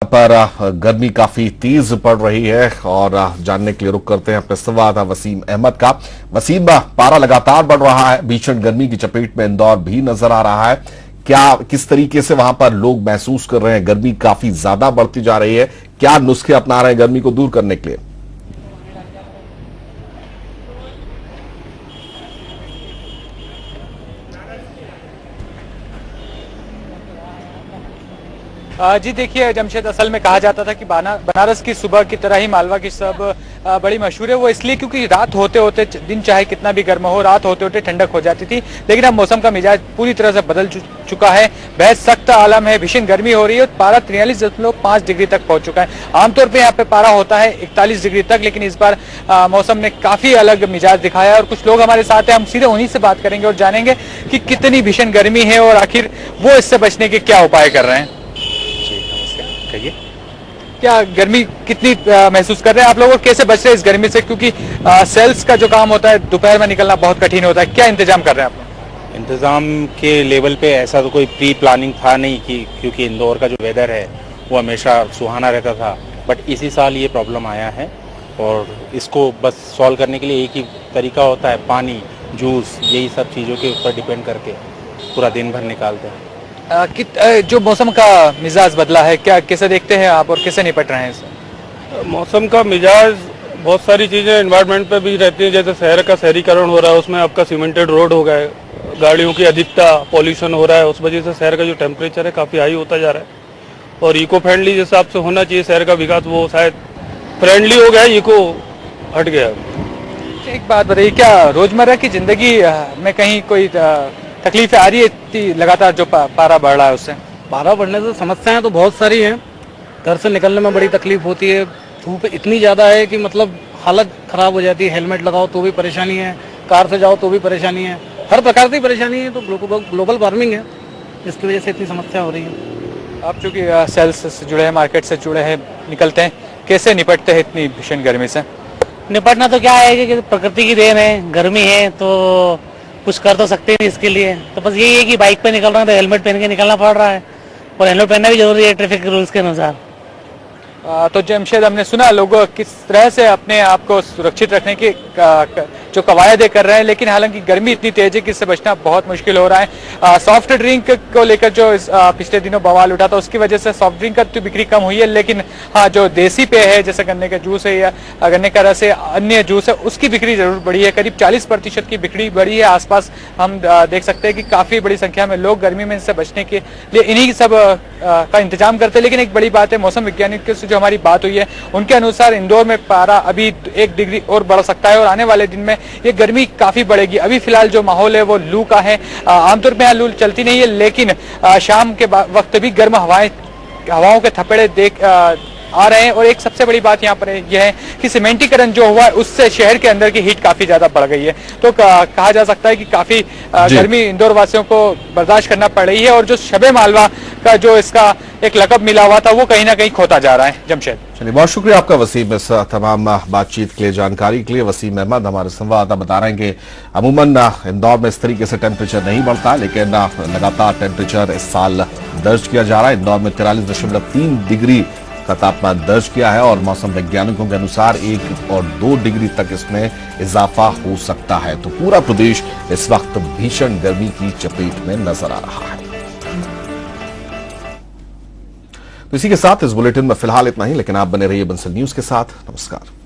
पर गर्मी काफी तेज पड़ रही है और जानने के लिए रुख करते हैं अपने संवाददाता वसीम अहमद का। वसीम, पारा लगातार बढ़ रहा है, भीषण गर्मी की चपेट में इंदौर भी नजर आ रहा है। क्या किस तरीके से वहां पर लोग महसूस कर रहे हैं? गर्मी काफी ज्यादा बढ़ती जा रही है, क्या नुस्खे अपना रहे हैं गर्मी को दूर करने के लिए? जी देखिए जमशेद, असल में कहा जाता था कि बनारस की सुबह की तरह ही मालवा की सब बड़ी मशहूर है। वो इसलिए क्योंकि रात होते होते, दिन चाहे कितना भी गर्म हो, रात होते होते ठंडक हो जाती थी। लेकिन अब मौसम का मिजाज पूरी तरह से बदल चुका है। बेहद सख्त आलम है, भीषण गर्मी हो रही है। पारा 43.5 डिग्री तक पहुंच चुका है। आमतौर पर यहाँ पे पारा होता है 41 डिग्री तक, लेकिन इस बार मौसम ने काफी अलग मिजाज दिखाया है। और कुछ लोग हमारे साथ हैं, हम सीधे उन्हीं से बात करेंगे और जानेंगे कि कितनी भीषण गर्मी है और आखिर वो इससे बचने के क्या उपाय कर रहे हैं। कहिए, क्या गर्मी कितनी महसूस कर रहे हैं आप लोग और कैसे बच रहे हैं इस गर्मी से? क्योंकि सेल्स का जो काम होता है दोपहर में निकलना बहुत कठिन होता है। क्या इंतजाम कर रहे हैं आप लोग? इंतजाम के लेवल पे ऐसा तो कोई प्री प्लानिंग था नहीं कि क्योंकि इंदौर का जो वेदर है वो हमेशा सुहाना रहता था। बट इसी साल ये प्रॉब्लम आया है और इसको बस सॉल्व करने के लिए एक ही तरीका होता है, पानी, जूस, यही सब चीज़ों के ऊपर डिपेंड करके पूरा दिन भर निकालते हैं। जो मौसम का मिजाज बदला है, क्या कैसे देखते हैं आप और कैसे निपट रहे हैं इससे? मौसम का मिजाज बहुत सारी चीज़ें एनवायरनमेंट पे भी रहती हैं। जैसे शहर का शहरीकरण हो रहा है, उसमें आपका सीमेंटेड रोड हो गए, गाड़ियों की अधिकता, पॉल्यूशन हो रहा है, उस वजह से शहर का जो टेम्परेचर है काफ़ी हाई होता जा रहा है। और इको फ्रेंडली जिस हिसाब से होना चाहिए शहर का विकास, वो शायद फ्रेंडली हो गया, इको हट गया। एक बात बताइए, क्या रोजमर्रा की जिंदगी में कहीं कोई तकलीफ आ रही है इतनी लगातार जो पारा बढ़ रहा है उससे? पारा बढ़ने से समस्याएं तो बहुत सारी हैं। घर से निकलने में बड़ी तकलीफ होती है। धूप इतनी ज़्यादा है कि मतलब हालत ख़राब हो जाती है। हेलमेट लगाओ तो भी परेशानी है, कार से जाओ तो भी परेशानी है, हर प्रकार की परेशानी है। तो ग्लोबल वार्मिंग है, जिसकी वजह से इतनी समस्या हो रही है। आप चूँकि सेल्स से जुड़े हैं, मार्केट से जुड़े हैं, निकलते हैं, कैसे निपटते हैं इतनी भीषण गर्मी से? निपटना तो क्या है कि प्रकृति की देन है, गर्मी है तो कुछ कर तो सकते नहीं इसके लिए। तो बस यही है कि बाइक पे निकल रहे हैं तो हेलमेट पहन के निकलना पड़ रहा है, और हेलमेट पहनना भी जरूरी है ट्रैफिक रूल्स के अनुसार। तो जमशेद, हमने सुना लोग किस तरह से अपने आप को सुरक्षित रखने की जो कवायदे कर रहे हैं, लेकिन हालांकि गर्मी इतनी तेज है कि इससे बचना बहुत मुश्किल हो रहा है। सॉफ्ट ड्रिंक को लेकर जो पिछले दिनों बवाल उठा था, उसकी वजह से सॉफ्ट ड्रिंक का तो बिक्री कम हुई है, लेकिन हाँ, जो देसी पेय है जैसे गन्ने का जूस है या गन्ने का रस है, अन्य जूस है, उसकी बिक्री जरूर बढ़ी है। करीब 40% की बिक्री बढ़ी है। आसपास हम देख सकते हैं कि काफी बड़ी संख्या में लोग गर्मी में इससे बचने के लिए इन्हीं सब का इंतजाम करते हैं। लेकिन एक बड़ी बात है, मौसम वैज्ञानिक से जो हमारी बात हुई है उनके अनुसार इंदौर में पारा अभी 1 डिग्री और बढ़ सकता है और आने वाले दिन में ये गर्मी काफी बढ़ेगी। अभी फिलहाल जो माहौल है वो लू का है। आमतौर पर यहाँ लू चलती नहीं है, लेकिन शाम के वक्त भी गर्म हवाओं के थपेड़े आ रहे हैं। और एक सबसे बड़ी बात यहाँ पर यह है कि सीमेंटीकरण जो हुआ है उससे शहर के अंदर की हीट काफी ज्यादा बढ़ गई है। तो कहा जा सकता है कि काफी गर्मी इंदौर वासियों को बर्दाश्त करना पड़ रही है और जो शबे मालवा का जो इसका एक लकब मिला हुआ था वो कहीं ना कहीं खोता जा रहा है। जमशेद, चलिए, बहुत शुक्रिया आपका वसीम, इस तमाम बातचीत के लिए, जानकारी के लिए। वसीम अहमद हमारे संवाददाता बता रहे हैं कि अमूमन इंदौर में इस तरीके से टेम्परेचर नहीं बढ़ता, लेकिन लगातार टेम्परेचर इस साल दर्ज किया जा रहा है। इंदौर में 43.3 डिग्री का तापमान दर्ज किया है और मौसम वैज्ञानिकों के अनुसार 1 और 2 डिग्री तक इसमें इजाफा हो सकता है। तो पूरा प्रदेश इस वक्त भीषण गर्मी की चपेट में नजर आ रहा है। तो इसी के साथ इस बुलेटिन में फिलहाल इतना ही, लेकिन आप बने रहिए बंसल न्यूज के साथ। नमस्कार।